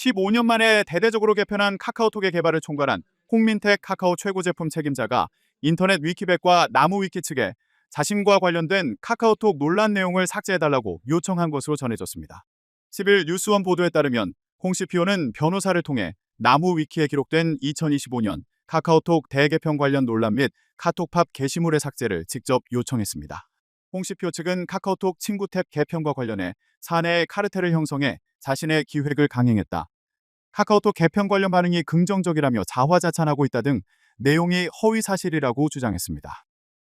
15년 만에 대대적으로 개편한 카카오톡의 개발을 총괄한 홍민택 카카오 최고 제품 책임자가 인터넷 위키백과 나무위키 측에 자신과 관련된 카카오톡 논란 내용을 삭제해달라고 요청한 것으로 전해졌습니다. 10일 뉴스원 보도에 따르면 홍 CPO는 변호사를 통해 나무위키에 기록된 2025년 카카오톡 대개편 관련 논란 및 카톡팝 게시물의 삭제를 직접 요청했습니다. 홍 CPO 측은 카카오톡 친구 탭 개편과 관련해 사내의 카르텔을 형성해 자신의 기획을 강행했다. 카카오톡 개편 관련 반응이 긍정적이라며 자화자찬하고 있다 등 내용이 허위 사실이라고 주장했습니다.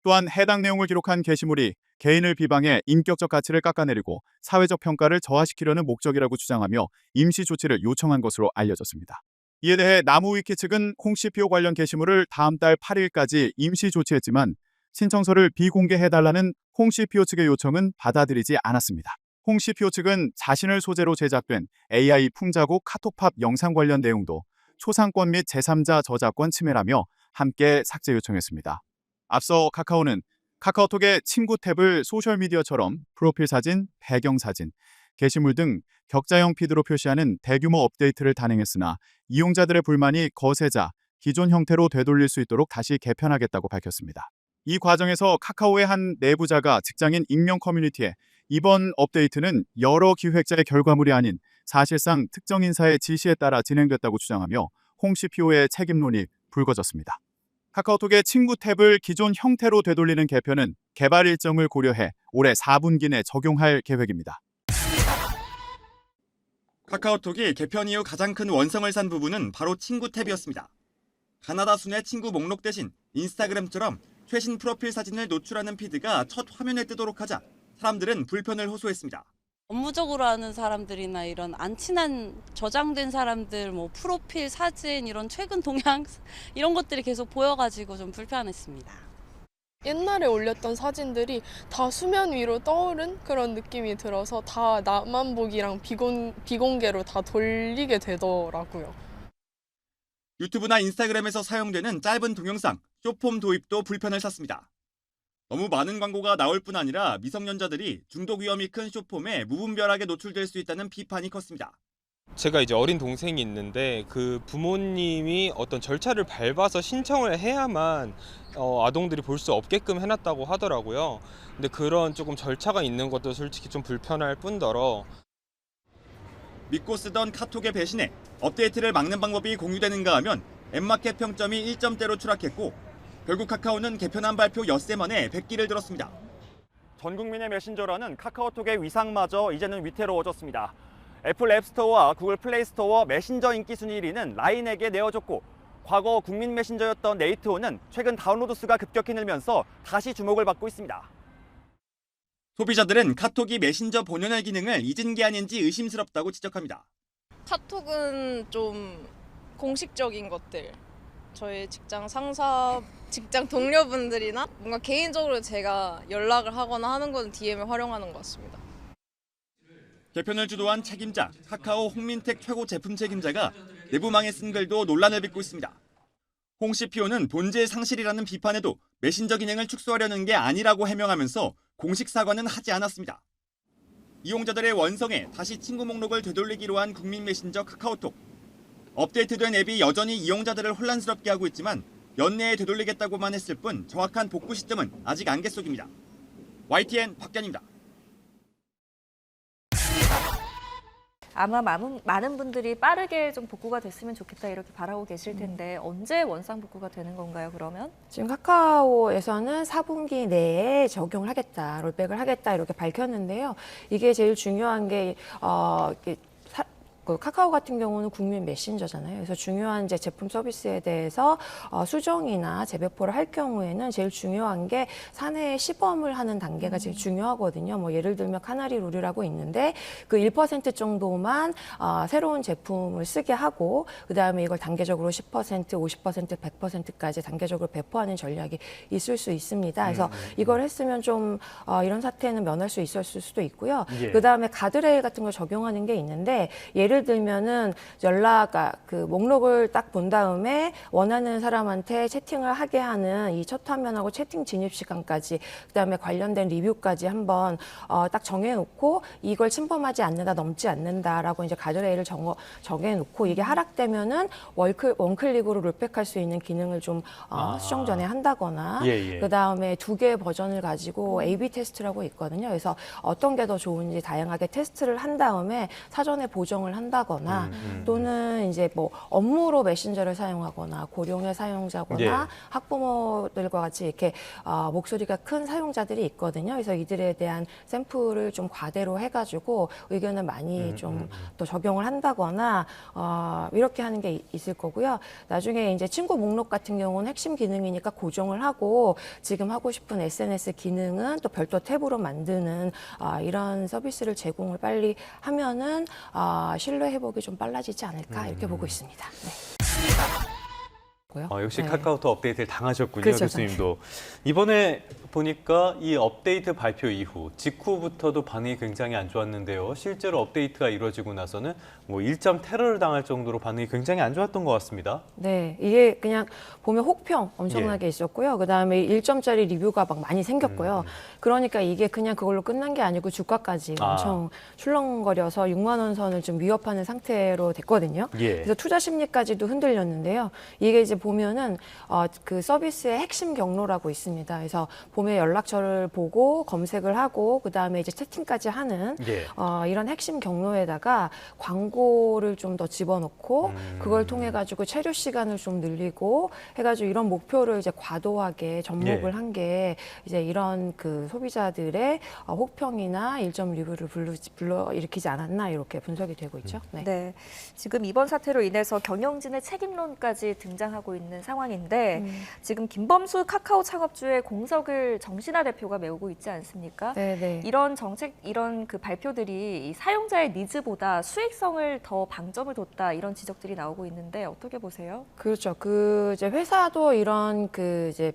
또한 해당 내용을 기록한 게시물이 개인을 비방해 인격적 가치를 깎아내리고 사회적 평가를 저하시키려는 목적이라고 주장하며 임시 조치를 요청한 것으로 알려졌습니다. 이에 대해 나무위키 측은 홍 CPO 관련 게시물을 다음 달 8일까지 임시 조치했지만 신청서를 비공개해달라는 홍 CPO 측의 요청은 받아들이지 않았습니다. 홍 CPO 측은 자신을 소재로 제작된 AI 풍자곡 카톡팝 영상 관련 내용도 초상권 및 제3자 저작권 침해라며 함께 삭제 요청했습니다. 앞서 카카오는 카카오톡의 친구 탭을 소셜미디어처럼 프로필 사진, 배경 사진, 게시물 등 격자형 피드로 표시하는 대규모 업데이트를 단행했으나 이용자들의 불만이 거세자 기존 형태로 되돌릴 수 있도록 다시 개편하겠다고 밝혔습니다. 이 과정에서 카카오의 한 내부자가 직장인 익명 커뮤니티에 이번 업데이트는 여러 기획자의 결과물이 아닌 사실상 특정 인사의 지시에 따라 진행됐다고 주장하며 홍 CPO의 책임론이 불거졌습니다. 카카오톡의 친구 탭을 기존 형태로 되돌리는 개편은 개발 일정을 고려해 올해 4분기 내 적용할 계획입니다. 카카오톡이 개편 이후 가장 큰 원성을 산 부분은 바로 친구 탭이었습니다. 가나다 순의 친구 목록 대신 인스타그램처럼 최신 프로필 사진을 노출하는 피드가 첫 화면에 뜨도록 하자 사람들은 불편을 호소했습니다. 업무적으로 하는 사람들이나 이런 안 친한 저장된 사람들 뭐 프로필 사진 이런 최근 동향 이런 것들이 계속 보여가지고 좀 불편했습니다. 옛날에 올렸던 사진들이 다 수면 위로 떠오른 그런 느낌이 들어서 다 나만 보기랑 비공개로 다 돌리게 되더라고요. 유튜브나 인스타그램에서 사용되는 짧은 동영상, 숏폼 도입도 불편을 샀습니다. 너무 많은 광고가 나올 뿐 아니라 미성년자들이 중독 위험이 큰 숏폼에 무분별하게 노출될 수 있다는 비판이 컸습니다. 제가 이제 어린 동생이 있는데 그 부모님이 어떤 절차를 밟아서 신청을 해야만 아동들이 볼 수 없게끔 해놨다고 하더라고요. 근데 그런 조금 절차가 있는 것도 솔직히 좀 불편할 뿐더러 믿고 쓰던 카톡의 배신에 업데이트를 막는 방법이 공유되는가 하면 앱마켓 평점이 1점대로 추락했고 결국 카카오는 개편안 발표 엿새 만에 백기를 들었습니다. 전 국민의 메신저라는 카카오톡의 위상마저 이제는 위태로워졌습니다. 애플 앱스토어와 구글 플레이스토어 메신저 인기 순위 1위는 라인에게 내어줬고 과거 국민 메신저였던 네이트온은 최근 다운로드 수가 급격히 늘면서 다시 주목을 받고 있습니다. 소비자들은 카톡이 메신저 본연의 기능을 잊은 게 아닌지 의심스럽다고 지적합니다. 카톡은 좀 공식적인 것들, 저희 직장 상사, 직장 동료분들이나 뭔가 개인적으로 제가 연락을 하거나 하는 건 DM을 활용하는 것 같습니다. 개편을 주도한 책임자 카카오 홍민택 최고 제품 책임자가 내부망에 쓴 글도 논란을 빚고 있습니다. 홍 CPO는 본질 상실이라는 비판에도 메신저 기능을 축소하려는 게 아니라고 해명하면서 공식 사과는 하지 않았습니다. 이용자들의 원성에 다시 친구 목록을 되돌리기로 한 국민 메신저 카카오톡. 업데이트된 앱이 여전히 이용자들을 혼란스럽게 하고 있지만 연내에 되돌리겠다고만 했을 뿐 정확한 복구 시점은 아직 안개 속입니다. YTN 박견입니다. 아마 많은 분들이 빠르게 좀 복구가 됐으면 좋겠다 이렇게 바라고 계실 텐데 언제 원상 복구가 되는 건가요, 그러면? 지금 카카오에서는 4분기 내에 적용을 하겠다, 롤백을 하겠다 이렇게 밝혔는데요. 이게 제일 중요한 게 그 카카오 같은 경우는 국민 메신저잖아요. 그래서 중요한 이제 제품 서비스에 대해서 수정이나 재배포를 할 경우에는 제일 중요한 게 사내 시범을 하는 단계가 제일 중요하거든요. 뭐 예를 들면 카나리 룰이라고 있는데 그 1% 정도만 새로운 제품을 쓰게 하고 그다음에 이걸 단계적으로 10%, 50%, 100%까지 단계적으로 배포하는 전략이 있을 수 있습니다. 그래서 이걸 했으면 좀 이런 사태는 면할 수 있었을 수도 있고요. 예. 그다음에 가드레일 같은 걸 적용하는 게 있는데 예를 예를 들면은 그 목록을 딱 본 다음에 원하는 사람한테 채팅을 하게 하는 이 첫 화면하고 채팅 진입 시간까지, 그다음에 관련된 리뷰까지 한번 딱 정해놓고 이걸 침범하지 않는다, 넘지 않는다라고 이제 가드레일을 정해놓고 이게 하락되면은 원클릭으로 롤백할 수 있는 기능을 좀 수정 전에 한다거나, 그다음에 2개의 버전을 가지고 A/B 테스트라고 있거든요. 그래서 어떤 게 더 좋은지 다양하게 테스트를 한 다음에 사전에 보정을 한다거나, 또는 이제 뭐 업무로 메신저를 사용하거나 고령의 사용자거나 학부모들과 같이 이렇게 목소리가 큰 사용자들이 있거든요. 그래서 이들에 대한 샘플을 좀 과대로 해가지고 의견을 많이 좀 더 적용을 한다거나 이렇게 하는 게 있을 거고요. 나중에 이제 친구 목록 같은 경우는 핵심 기능이니까 고정을 하고 지금 하고 싶은 SNS 기능은 또 별도 탭으로 만드는 이런 서비스를 제공을 빨리 하면은 신뢰 회복이 좀 빨라지지 않을까 이렇게 보고 있습니다. 네. 역시 카카오톡 업데이트를 당하셨군요, 그렇죠, 교수님도. 이번에 보니까 이 업데이트 발표 이후 직후부터도 반응이 굉장히 안 좋았는데요. 실제로 업데이트가 이루어지고 나서는 뭐 1점 테러를 당할 정도로 반응이 굉장히 안 좋았던 것 같습니다. 네, 이게 그냥 보면 혹평 엄청나게 있었고요. 그다음에 1점짜리 리뷰가 막 많이 생겼고요. 그러니까 이게 그냥 그걸로 끝난 게 아니고 주가까지 엄청 출렁거려서 6만 원 선을 좀 위협하는 상태로 됐거든요. 그래서 투자 심리까지도 흔들렸는데요. 이게 이제 보면은 그 서비스의 핵심 경로라고 있습니다. 그래서 보면 연락처를 보고 검색을 하고 그다음에 이제 채팅까지 하는 이런 핵심 경로에다가 광고를 좀 더 집어넣고 그걸 통해 가지고 체류 시간을 좀 늘리고 해가지고 이런 목표를 이제 과도하게 접목을 한 게 이제 이런 그 소비자들의 혹평이나 1점 리뷰를 불러일으키지 않았나 이렇게 분석이 되고 있죠. 네, 지금 이번 사태로 인해서 경영진의 책임론까지 등장하고 있는 상황인데 지금 김범수 카카오 창업주의 공석을 정신화 대표가 메우고 있지 않습니까? 네. 이런 정책, 이런 그 발표들이 이 사용자의 니즈보다 수익성을 더 방점을 뒀다 이런 지적들이 나오고 있는데 어떻게 보세요? 그렇죠. 그 이제 회사도 이런 그 이제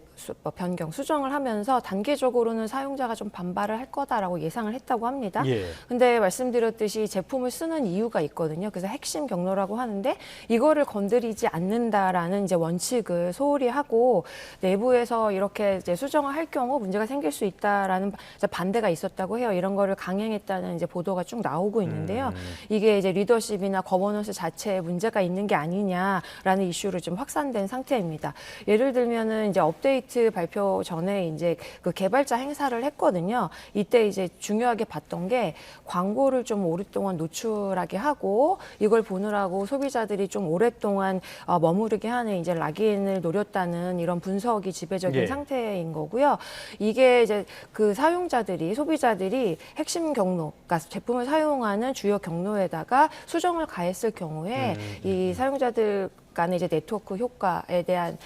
변경 수정을 하면서 단계적으로는 사용자가 좀 반발을 할 거다라고 예상을 했다고 합니다. 근데 말씀드렸듯이 제품을 쓰는 이유가 있거든요. 그래서 핵심 경로라고 하는데 이거를 건드리지 않는다라는 이제 원칙을 소홀히 하고 내부에서 이렇게 이제 수정을 할 경우 문제가 생길 수 있다라는 반대가 있었다고 해요. 이런 거를 강행했다는 이제 보도가 쭉 나오고 있는데요. 이게 이제 리더십이나 거버넌스 자체에 문제가 있는 게 아니냐라는 이슈로 좀 확산된 상태입니다. 예를 들면은 이제 업데이트 발표 전에 이제 그 개발자 행사를 했거든요. 이때 이제 중요하게 봤던 게 광고를 좀 오랫동안 노출하게 하고 이걸 보느라고 소비자들이 좀 오랫동안 머무르게 하는 이제 락인을 노렸다는 이런 분석이 지배적인 상태인 거고요. 이게 이제 그 사용자들이 소비자들이 핵심 경로, 그러니까 제품을 사용하는 주요 경로에다가 수정을 가했을 경우에 이 사용자들 간의 이제 네트워크 효과에 대한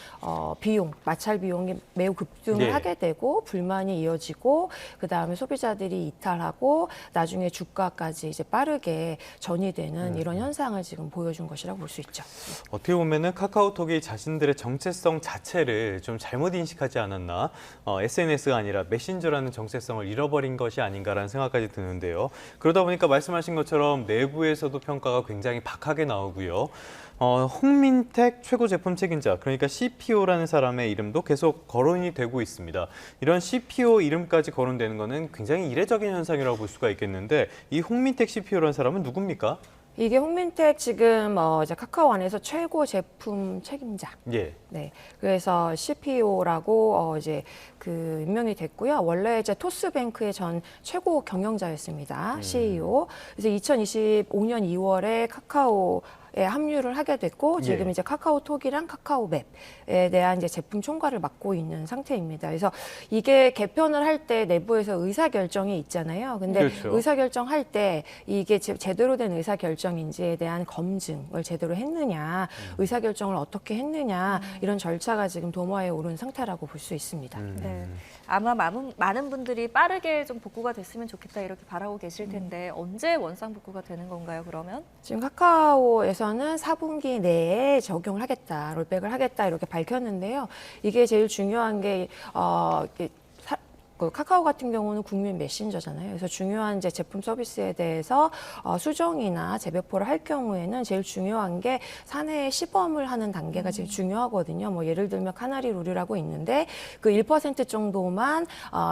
비용, 마찰 비용이 매우 급등을 하게 되고 불만이 이어지고 그 다음에 소비자들이 이탈하고 나중에 주가까지 이제 빠르게 전이되는 이런 현상을 지금 보여준 것이라고 볼 수 있죠. 어떻게 보면은 카카오톡이 자신들의 정체성 자체를 좀 잘못 인식하지 않았나, SNS가 아니라 메신저라는 정체성을 잃어버린 것이 아닌가라는 생각까지 드는데요. 그러다 보니까 말씀하신 것처럼 내부에서도 평가가 굉장히 박하게 나오고요. 홍민택 최고 제품 책임자, 그러니까 CPO라는 사람의 이름도 계속 거론이 되고 있습니다. 이런 CPO 이름까지 거론되는 것은 굉장히 이례적인 현상이라고 볼 수가 있겠는데 이 홍민택 CPO라는 사람은 누굽니까? 이게 홍민택 지금 이제 카카오 안에서 최고 제품 책임자. 네. 그래서 CPO라고 이제 그 임명이 됐고요. 원래 이제 토스뱅크의 전 최고 경영자였습니다. CEO. 그래서 2025년 2월에 카카오 합류를 하게 됐고 지금 이제 카카오톡이랑 카카오맵에 대한 이제 제품 총괄을 맡고 있는 상태입니다. 그래서 이게 개편을 할 때 내부에서 의사 결정이 있잖아요. 근데 의사 결정할 때 이게 제대로 된 의사 결정인지에 대한 검증을 제대로 했느냐, 의사 결정을 어떻게 했느냐 이런 절차가 지금 도마에 오른 상태라고 볼 수 있습니다. 네. 아마 많은 분들이 빠르게 좀 복구가 됐으면 좋겠다 이렇게 바라고 계실 텐데 언제 원상 복구가 되는 건가요, 그러면? 지금 카카오에서는 4분기 내에 적용을 하겠다, 롤백을 하겠다 이렇게 밝혔는데요. 이게 제일 중요한 게 그 카카오 같은 경우는 국민 메신저잖아요. 그래서 중요한 이제 제품 서비스에 대해서 수정이나 재배포를 할 경우에는 제일 중요한 게 사내 시범을 하는 단계가 제일 중요하거든요. 뭐 예를 들면 카나리 룰이라고 있는데 그 1% 정도만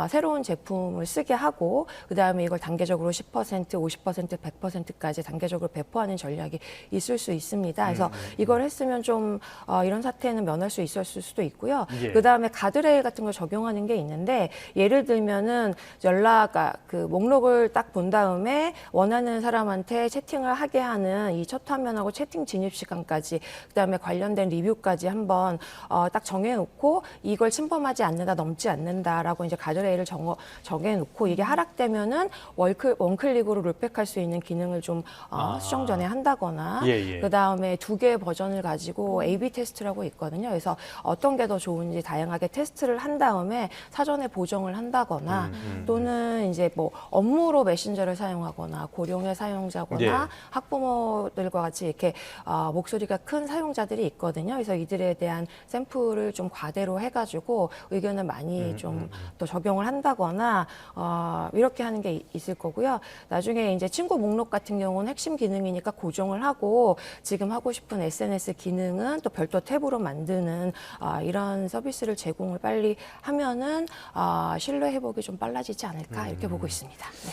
새로운 제품을 쓰게 하고 그다음에 이걸 단계적으로 10%, 50%, 100%까지 단계적으로 배포하는 전략이 있을 수 있습니다. 그래서 이걸 했으면 좀 이런 사태는 면할 수 있었을 수도 있고요. 예. 그다음에 가드레일 같은 걸 적용하는 게 있는데 예를 들면은 그 목록을 딱 본 다음에 원하는 사람한테 채팅을 하게 하는 이 첫 화면하고 채팅 진입 시간까지 그다음에 관련된 리뷰까지 한번 딱 정해놓고 이걸 침범하지 않는다, 넘지 않는다라고 이제 가드레일을 정해놓고 이게 하락되면은 원클릭으로 롤백할 수 있는 기능을 좀 수정 전에 한다거나 그다음에 2개의 버전을 가지고 A/B 테스트라고 있거든요. 그래서 어떤 게 더 좋은지 다양하게 테스트를 한 다음에 사전에 보정을 한다거나 또는 이제 뭐 업무로 메신저를 사용하거나 고령의 사용자거나 학부모들과 같이 이렇게 목소리가 큰 사용자들이 있거든요. 그래서 이들에 대한 샘플을 좀 과대로 해가지고 의견을 많이 좀 또 적용을 한다거나 이렇게 하는 게 있을 거고요. 나중에 이제 친구 목록 같은 경우는 핵심 기능이니까 고정을 하고 지금 하고 싶은 SNS 기능은 또 별도 탭으로 만드는 이런 서비스를 제공을 빨리 하면은 신뢰 회복이 좀 빨라지지 않을까 이렇게 보고 있습니다. 네.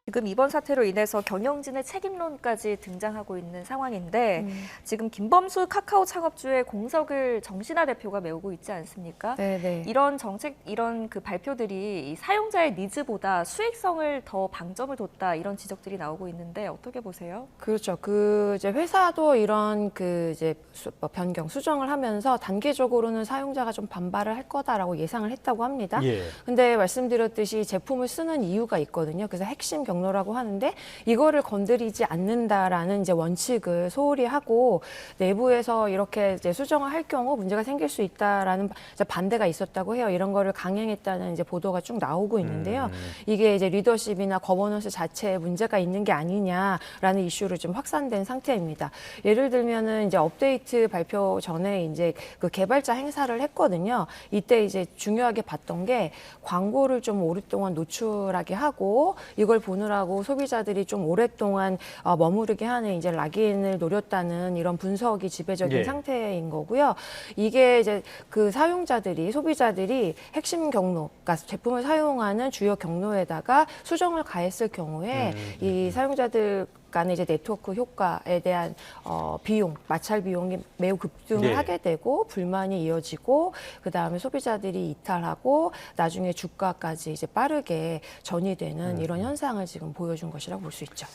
지금 이번 사태로 인해서 경영진의 책임론까지 등장하고 있는 상황인데 지금 김범수 카카오 창업주의 공석을 정신화 대표가 메우고 있지 않습니까? 네네. 이런 정책, 이런 그 발표들이 이 사용자의 니즈보다 수익성을 더 방점을 뒀다 이런 지적들이 나오고 있는데 어떻게 보세요? 그렇죠. 그 이제 회사도 이런 그 이제 변경 수정을 하면서 단기적으로는 사용자가 좀 반발을 할 거다라고 예상을 했다고 합니다. 근데 말씀드렸듯이 제품을 쓰는 이유가 있거든요. 그래서 핵심 경로라고 하는데 이거를 건드리지 않는다라는 이제 원칙을 소홀히 하고 내부에서 이렇게 이제 수정을 할 경우 문제가 생길 수 있다라는 반대가 있었다고 해요. 이런 거를 강행했다는 이제 보도가 쭉 나오고 있는데요. 이게 이제 리더십이나 거버넌스 자체에 문제가 있는 게 아니냐라는 이슈로 좀 확산된 상태입니다. 예를 들면은 이제 업데이트 발표 전에 이제 그 개발자 행사를 했거든요. 이때 이제 중요하게 봤던 게 광고를 좀 오랫동안 노출하게 하고 이걸 보느라고 소비자들이 좀 오랫동안 머무르게 하는 이제 락인을 노렸다는 이런 분석이 지배적인 상태인 거고요. 이게 이제 그 소비자들이 핵심 경로, 그러니까 제품을 사용하는 주요 경로에다가 수정을 가했을 경우에 이 사용자들 간의 이제 네트워크 효과에 대한 비용, 마찰 비용이 매우 급등을 하게 되고 불만이 이어지고 그 다음에 소비자들이 이탈하고 나중에 주가까지 이제 빠르게 전이되는 이런 현상을 지금 보여준 것이라고 볼 수 있죠.